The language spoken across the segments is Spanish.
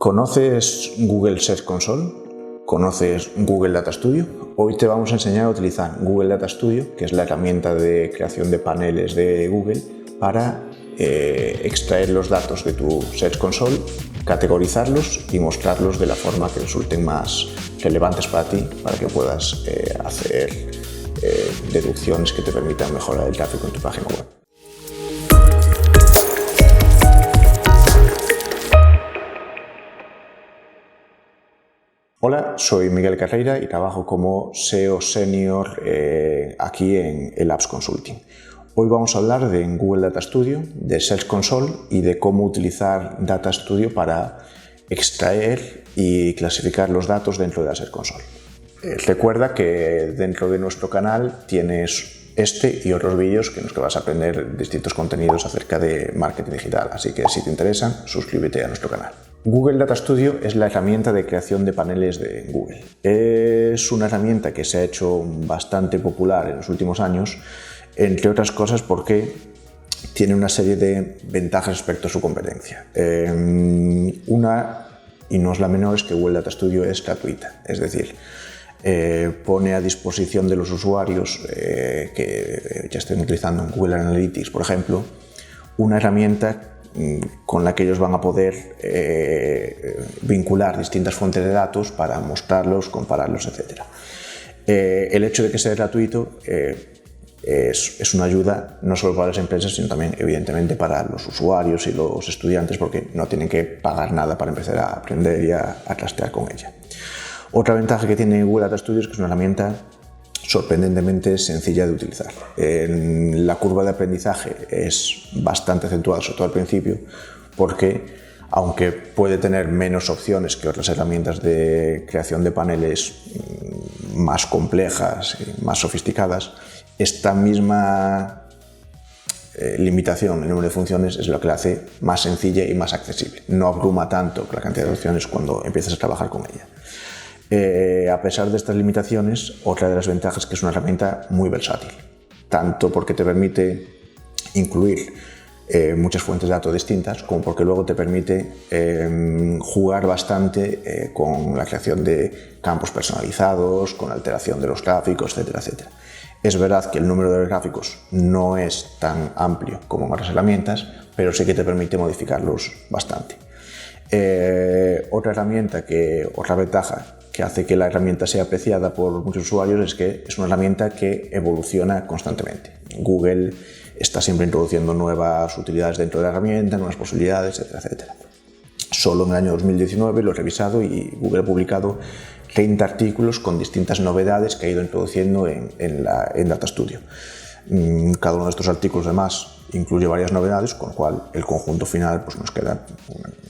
¿Conoces Google Search Console? ¿Conoces Google Data Studio? Hoy te vamos a enseñar a utilizar Google Data Studio, que es la herramienta de creación de paneles de Google, para extraer los datos de tu Search Console, categorizarlos y mostrarlos de la forma que resulten más relevantes para ti, para que puedas hacer deducciones que te permitan mejorar el tráfico en tu página web. Hola, soy Miguel Carreira y trabajo como SEO Senior aquí en el Apps Consulting. Hoy vamos a hablar de Google Data Studio, de Search Console y de cómo utilizar Data Studio para extraer y clasificar los datos dentro de la Search Console. Recuerda que dentro de nuestro canal tienes este y otros vídeos en los que vas a aprender distintos contenidos acerca de marketing digital, así que si te interesan, suscríbete a nuestro canal. Google Data Studio es la herramienta de creación de paneles de Google. Es una herramienta que se ha hecho bastante popular en los últimos años, entre otras cosas porque tiene una serie de ventajas respecto a su competencia. Una, y no es la menor, es que Google Data Studio es gratuita, es decir, pone a disposición de los usuarios que ya estén utilizando en Google Analytics, por ejemplo, una herramienta con la que ellos van a poder vincular distintas fuentes de datos para mostrarlos, compararlos, etc. El hecho de que sea gratuito es una ayuda no solo para las empresas, sino también, evidentemente, para los usuarios y los estudiantes, porque no tienen que pagar nada para empezar a aprender y a trastear con ella. Otra ventaja que tiene Google Data Studio es que es una herramienta sorprendentemente sencilla de utilizar. La curva de aprendizaje es bastante acentuada, sobre todo al principio, porque aunque puede tener menos opciones que otras herramientas de creación de paneles más complejas y más sofisticadas, esta misma limitación en el número de funciones es lo que la hace más sencilla y más accesible. No abruma tanto la cantidad de opciones cuando empiezas a trabajar con ella. A pesar de estas limitaciones, otra de las ventajas es que es una herramienta muy versátil, tanto porque te permite incluir muchas fuentes de datos distintas, como porque luego te permite jugar bastante con la creación de campos personalizados, con la alteración de los gráficos, etcétera, etcétera. Es verdad que el número de gráficos no es tan amplio como en otras herramientas, pero sí que te permite modificarlos bastante. Otra ventaja que hace que la herramienta sea apreciada por muchos usuarios es que es una herramienta que evoluciona constantemente. Google está siempre introduciendo nuevas utilidades dentro de la herramienta, nuevas posibilidades, etcétera, etcétera. Solo en el año 2019 lo he revisado y Google ha publicado 30 artículos con distintas novedades que ha ido introduciendo en Data Studio. Cada uno de estos artículos, además, incluye varias novedades, con lo cual el conjunto final pues, nos queda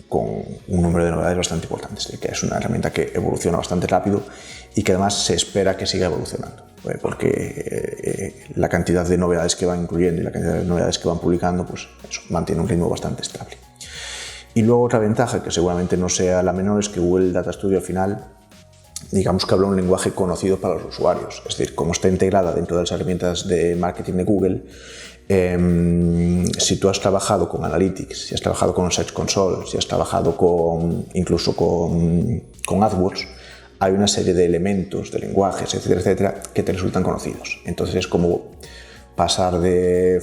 con un número de novedades bastante importantes, que es una herramienta que evoluciona bastante rápido y que además se espera que siga evolucionando, porque la cantidad de novedades que van incluyendo y la cantidad de novedades que van publicando pues, eso, mantiene un ritmo bastante estable. Y luego otra ventaja, que seguramente no sea la menor, es que Google Data Studio al final, digamos que habla un lenguaje conocido para los usuarios, es decir, como está integrada dentro de las herramientas de marketing de Google, si tú has trabajado con Analytics, si has trabajado con Search Console, si has trabajado incluso con AdWords, hay una serie de elementos, de lenguajes, etcétera, etcétera, que te resultan conocidos. Entonces es como pasar de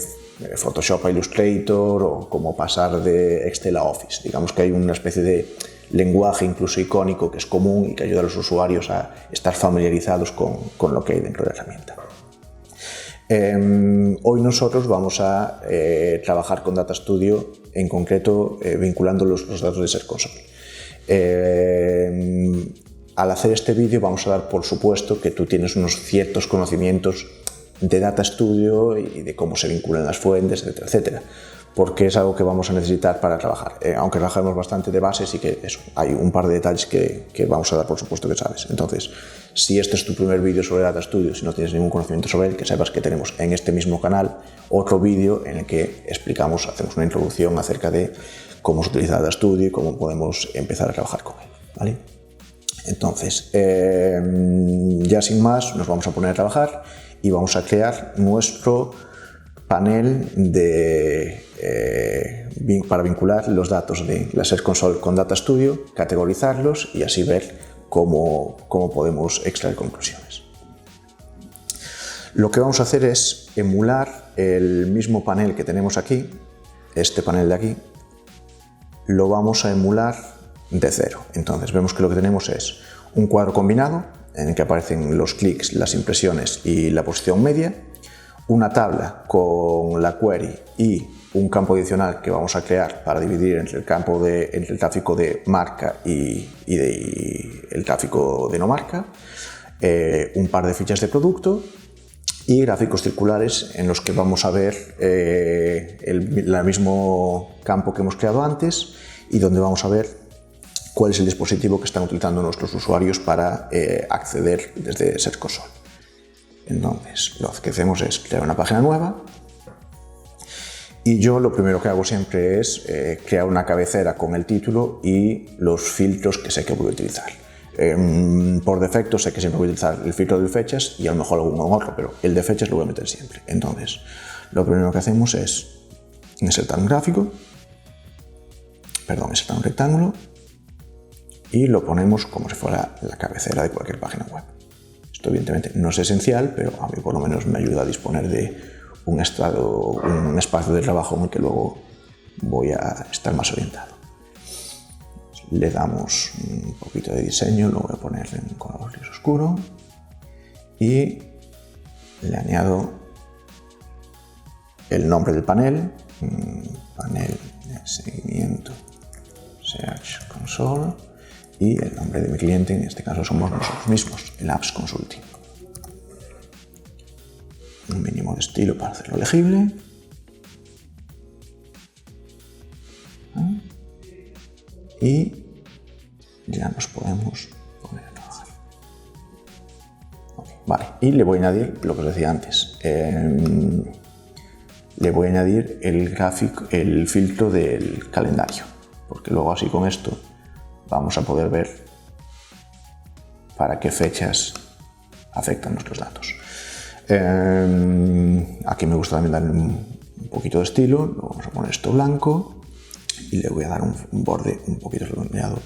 Photoshop a Illustrator o como pasar de Excel a Office. Digamos que hay una especie de lenguaje incluso icónico que es común y que ayuda a los usuarios a estar familiarizados con lo que hay dentro de la herramienta. Hoy nosotros vamos a trabajar con Data Studio, en concreto vinculando los datos de Search Console. Al hacer este vídeo vamos a dar por supuesto que tú tienes unos ciertos conocimientos de Data Studio y de cómo se vinculan las fuentes, etcétera, etcétera, porque es algo que vamos a necesitar para trabajar. Aunque trabajamos bastante de base, sí que hay un par de detalles que vamos a dar por supuesto que sabes. Entonces, si este es tu primer vídeo sobre Data Studio, si no tienes ningún conocimiento sobre él, que sepas que tenemos en este mismo canal otro vídeo en el que hacemos una introducción acerca de cómo se utiliza Data Studio y cómo podemos empezar a trabajar con él, ¿vale? Entonces, ya sin más, nos vamos a poner a trabajar y vamos a crear nuestro panel para vincular los datos de la Search Console con Data Studio, categorizarlos y así ver cómo podemos extraer conclusiones. Lo que vamos a hacer es emular el mismo panel que tenemos aquí, este panel de aquí, lo vamos a emular de cero. Entonces vemos que lo que tenemos es un cuadro combinado en el que aparecen los clics, las impresiones y la posición media, una tabla con la query y un campo adicional que vamos a crear para dividir entre el tráfico de marca y el tráfico de no marca, un par de fichas de producto y gráficos circulares en los que vamos a ver el mismo campo que hemos creado antes y donde vamos a ver cuál es el dispositivo que están utilizando nuestros usuarios para acceder desde Search Console. Entonces, lo que hacemos es crear una página nueva y yo lo primero que hago siempre es crear una cabecera con el título y los filtros que sé que voy a utilizar. Por defecto sé que siempre voy a utilizar el filtro de fechas y a lo mejor algún otro, pero el de fechas lo voy a meter siempre. Entonces, lo primero que hacemos es insertar un rectángulo y lo ponemos como si fuera la cabecera de cualquier página web. Esto evidentemente no es esencial, pero a mí por lo menos me ayuda a disponer de un espacio de trabajo en el que luego voy a estar más orientado. Le damos un poquito de diseño, lo voy a poner en un color gris oscuro y le añado el nombre del panel, panel de seguimiento Search Console, y el nombre de mi cliente, en este caso somos nosotros mismos, el Apps Consulting. Un mínimo de estilo para hacerlo legible. Y ya nos podemos poner a trabajar. Okay, vale, y le voy a añadir lo que os decía antes. Le voy a añadir el filtro del calendario, porque luego así con esto vamos a poder ver para qué fechas afectan nuestros datos. Aquí me gusta también darle un poquito de estilo, lo vamos a poner esto blanco y le voy a dar un borde un poquito redondeado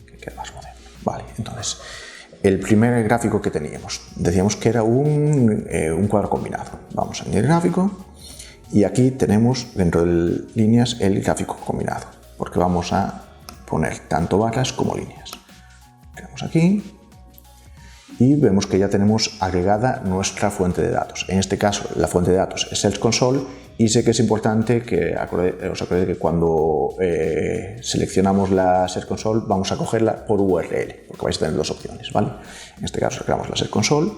que quede más moderno. Vale, entonces el primer gráfico que teníamos, decíamos que era un cuadro combinado. Vamos a añadir gráfico y aquí tenemos dentro de líneas el gráfico combinado, porque vamos a poner tanto barras como líneas. Creamos aquí y vemos que ya tenemos agregada nuestra fuente de datos. En este caso, la fuente de datos es Search Console y sé que es importante que os acordéis que cuando seleccionamos la Search Console vamos a cogerla por URL, porque vais a tener dos opciones, ¿vale? En este caso creamos la Search Console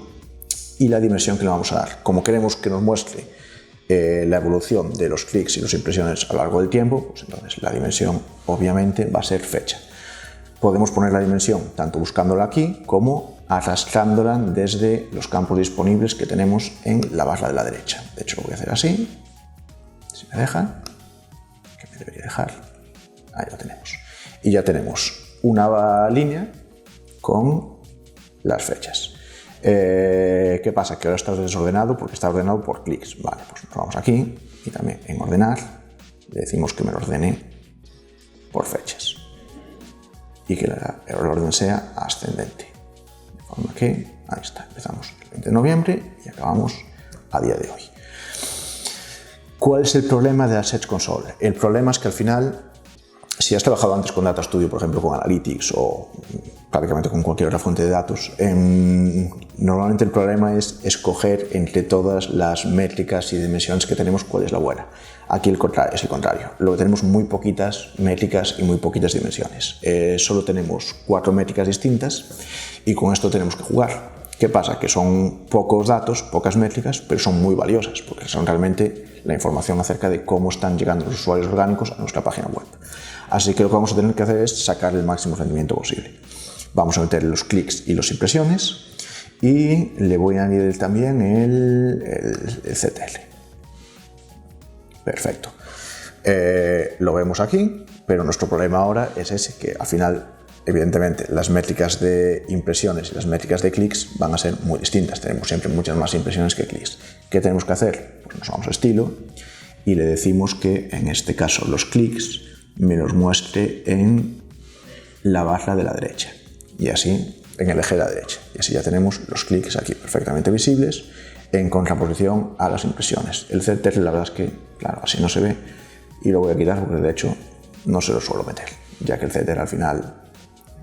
y la dimensión que le vamos a dar. Como queremos que nos muestre la evolución de los clics y las impresiones a lo largo del tiempo, pues entonces la dimensión obviamente va a ser fecha. Podemos poner la dimensión tanto buscándola aquí como arrastrándola desde los campos disponibles que tenemos en la barra de la derecha. De hecho lo voy a hacer así, si me deja, que me debería dejar, ahí lo tenemos. Y ya tenemos una línea con las fechas. ¿Qué pasa? Que ahora está desordenado porque está ordenado por clics. Vale, pues nos vamos aquí y también en ordenar le decimos que me lo ordene por fechas y que el orden sea ascendente. De forma que, ahí está, empezamos el 20 de noviembre y acabamos a día de hoy. ¿Cuál es el problema de la Search Console? El problema es que al final, si has trabajado antes con Data Studio, por ejemplo con Analytics o prácticamente con cualquier otra fuente de datos, normalmente el problema es escoger entre todas las métricas y dimensiones que tenemos cuál es la buena. Aquí es el contrario. Luego tenemos muy poquitas métricas y muy poquitas dimensiones. Solo tenemos 4 métricas distintas y con esto tenemos que jugar. ¿Qué pasa? Que son pocos datos, pocas métricas, pero son muy valiosas porque son realmente la información acerca de cómo están llegando los usuarios orgánicos a nuestra página web. Así que lo que vamos a tener que hacer es sacar el máximo rendimiento posible. Vamos a meter los clics y las impresiones y le voy a añadir también el CTL. Perfecto. Lo vemos aquí, pero nuestro problema ahora es ese, que al final evidentemente las métricas de impresiones y las métricas de clics van a ser muy distintas. Tenemos siempre muchas más impresiones que clics. ¿Qué tenemos que hacer? Pues nos vamos a estilo y le decimos que en este caso los clics me los muestre en la barra de la derecha y así en el eje de la derecha. Y así ya tenemos los clics aquí perfectamente visibles en contraposición a las impresiones. El CTR la verdad es que, claro, así no se ve y lo voy a quitar porque de hecho no se lo suelo meter, ya que el CTR al final,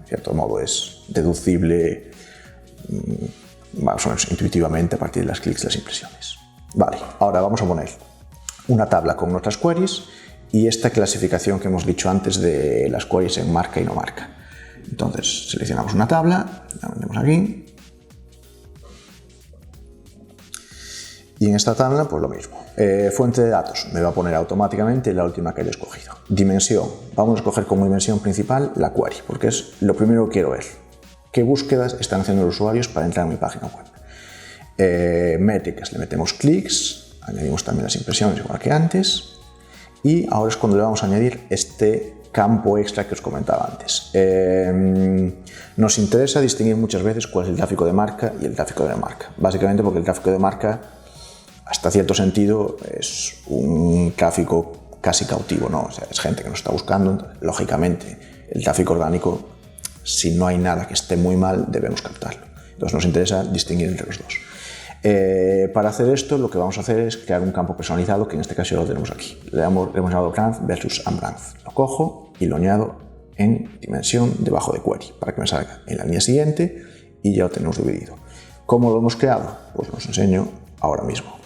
de cierto modo, es deducible más o menos intuitivamente a partir de las clics y las impresiones. Vale, ahora vamos a poner una tabla con nuestras queries y esta clasificación que hemos dicho antes de las queries en marca y no marca. Entonces seleccionamos una tabla, la metemos aquí y en esta tabla pues lo mismo. Fuente de datos, me va a poner automáticamente la última que haya escogido. Dimensión, vamos a escoger como dimensión principal la query porque es lo primero que quiero ver. ¿Qué búsquedas están haciendo los usuarios para entrar en mi página web? Métricas, le metemos clics, añadimos también las impresiones igual que antes y ahora es cuando le vamos a añadir este campo extra que os comentaba antes. Nos interesa distinguir muchas veces cuál es el tráfico de marca y el tráfico de no marca, básicamente porque el tráfico de marca hasta cierto sentido es un tráfico casi cautivo, ¿no? O sea, es gente que nos está buscando, lógicamente el tráfico orgánico, si no hay nada que esté muy mal, debemos captarlo. Entonces nos interesa distinguir entre los dos. Para hacer esto lo que vamos a hacer es crear un campo personalizado que en este caso ya lo tenemos aquí. Le hemos llamado brand versus unbrand. Lo cojo y lo añado en dimensión debajo de query para que me salga en la línea siguiente y ya lo tenemos dividido. ¿Cómo lo hemos creado? Pues os enseño ahora mismo.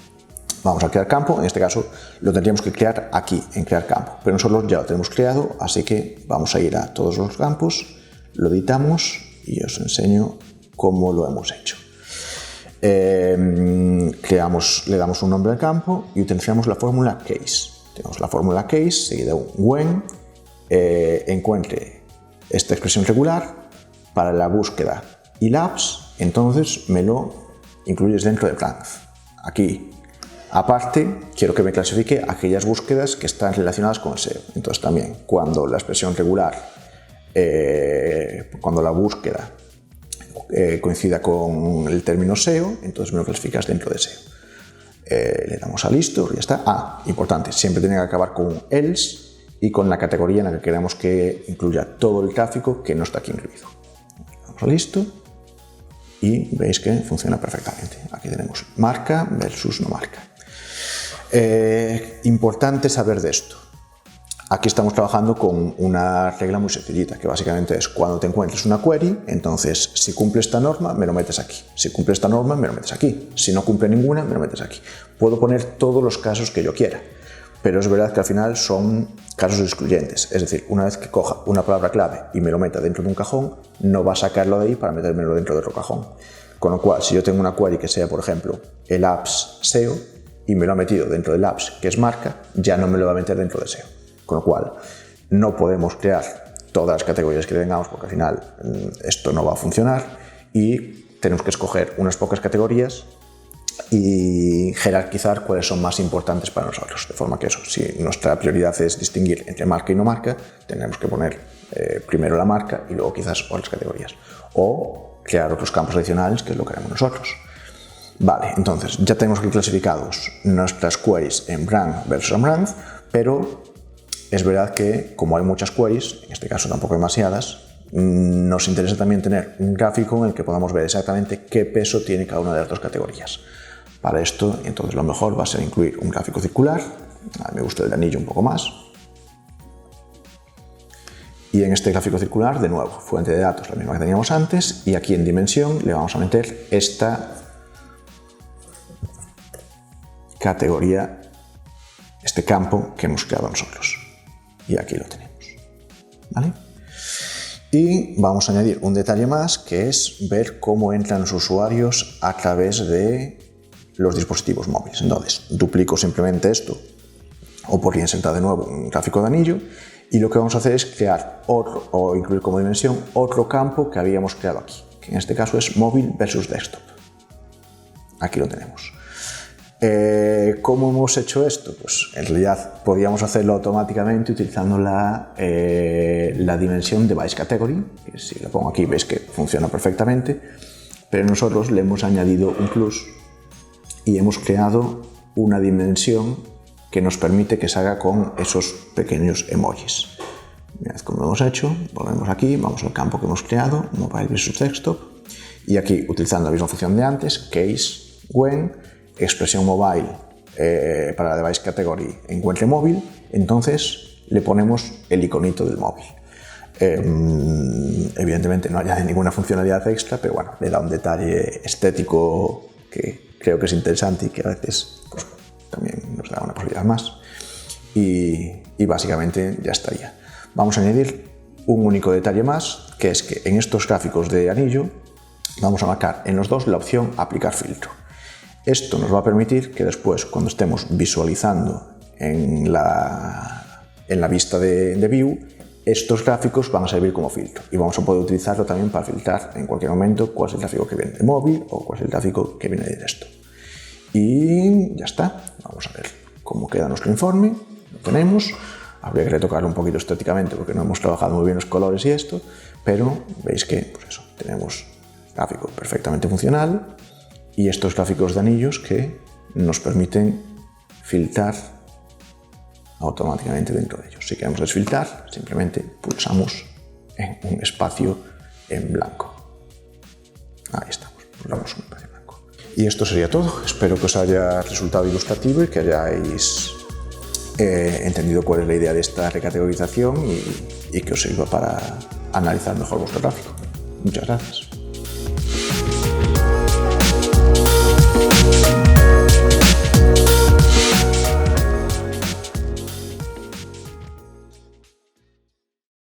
Vamos a crear campo, en este caso lo tendríamos que crear aquí en crear campo, pero nosotros ya lo tenemos creado, así que vamos a ir a todos los campos, lo editamos y os enseño cómo lo hemos hecho. Le damos un nombre al campo y utilizamos la fórmula case. Tenemos la fórmula case seguida de un when encuentre esta expresión regular para la búsqueda y labs, entonces me lo incluyes dentro de brand. Aquí, aparte, quiero que me clasifique aquellas búsquedas que están relacionadas con el SEO. Entonces también, cuando la expresión regular, cuando la búsqueda coincida con el término SEO, entonces me lo clasificas dentro de SEO. Le damos a listo, ya está. Importante, siempre tiene que acabar con un else y con la categoría en la que queremos que incluya todo el tráfico que no está aquí incluido. Damos a listo y veis que funciona perfectamente. Aquí tenemos marca versus no marca. Importante saber de esto. Aquí estamos trabajando con una regla muy sencillita, que básicamente es cuando te encuentres una query, entonces si cumple esta norma, me lo metes aquí. Si cumple esta norma, me lo metes aquí. Si no cumple ninguna, me lo metes aquí. Puedo poner todos los casos que yo quiera, pero es verdad que al final son casos excluyentes. Es decir, una vez que coja una palabra clave y me lo meta dentro de un cajón, no va a sacarlo de ahí para metérmelo dentro de otro cajón. Con lo cual, si yo tengo una query que sea, por ejemplo, el apps SEO y me lo ha metido dentro del apps, que es marca, ya no me lo va a meter dentro de SEO. Con lo cual, no podemos crear todas las categorías que tengamos porque al final esto no va a funcionar y tenemos que escoger unas pocas categorías y jerarquizar cuáles son más importantes para nosotros. De forma que eso, si nuestra prioridad es distinguir entre marca y no marca, tendremos que poner primero la marca y luego quizás otras categorías. O crear otros campos adicionales, que es lo que haremos nosotros. Vale, entonces ya tenemos aquí clasificados nuestras queries en brand versus unbrand, pero es verdad que como hay muchas queries, en este caso tampoco demasiadas, nos interesa también tener un gráfico en el que podamos ver exactamente qué peso tiene cada una de las dos categorías. Para esto, entonces lo mejor va a ser incluir un gráfico circular. A mí me gusta el de anillo un poco más. Y en este gráfico circular, de nuevo, fuente de datos la misma que teníamos antes, y aquí en dimensión le vamos a meter esta categoría, este campo que hemos creado nosotros. Y aquí lo tenemos. ¿Vale? Y vamos a añadir un detalle más, que es ver cómo entran los usuarios a través de los dispositivos móviles. Entonces, duplico simplemente esto, o podría insertar de nuevo un gráfico de anillo, y lo que vamos a hacer es crear otro, o incluir como dimensión, otro campo que habíamos creado aquí, que en este caso es móvil versus desktop. Aquí lo tenemos. ¿Cómo hemos hecho esto? Pues en realidad podíamos hacerlo automáticamente utilizando la dimensión device category, que si la pongo aquí veis que funciona perfectamente, pero nosotros le hemos añadido un plus y hemos creado una dimensión que nos permite que se haga con esos pequeños emojis. Mirad cómo lo hemos hecho, volvemos aquí, vamos al campo que hemos creado, mobile versus desktop, y aquí utilizando la misma función de antes, case, when, expresión mobile para la device category encuentre móvil, entonces le ponemos el iconito del móvil. Evidentemente no añade ninguna funcionalidad extra, pero bueno, le da un detalle estético que creo que es interesante y que a veces pues, también nos da una posibilidad más. Y básicamente ya estaría. Vamos a añadir un único detalle más, que es que en estos gráficos de anillo vamos a marcar en los dos la opción aplicar filtro. Esto nos va a permitir que después, cuando estemos visualizando en la vista de View, estos gráficos van a servir como filtro y vamos a poder utilizarlo también para filtrar en cualquier momento cuál es el tráfico que viene de móvil o cuál es el tráfico que viene de desktop. Y ya está. Vamos a ver cómo queda nuestro informe. Lo tenemos. Habría que retocarlo un poquito estéticamente porque no hemos trabajado muy bien los colores y esto, pero veis que pues eso, tenemos gráfico perfectamente funcional y estos gráficos de anillos que nos permiten filtrar automáticamente dentro de ellos. Si queremos desfiltrar, simplemente pulsamos en un espacio en blanco. Ahí estamos, pulsamos un espacio en blanco. Y esto sería todo. Espero que os haya resultado ilustrativo y que hayáis entendido cuál es la idea de esta recategorización y que os sirva para analizar mejor vuestro tráfico. Muchas gracias.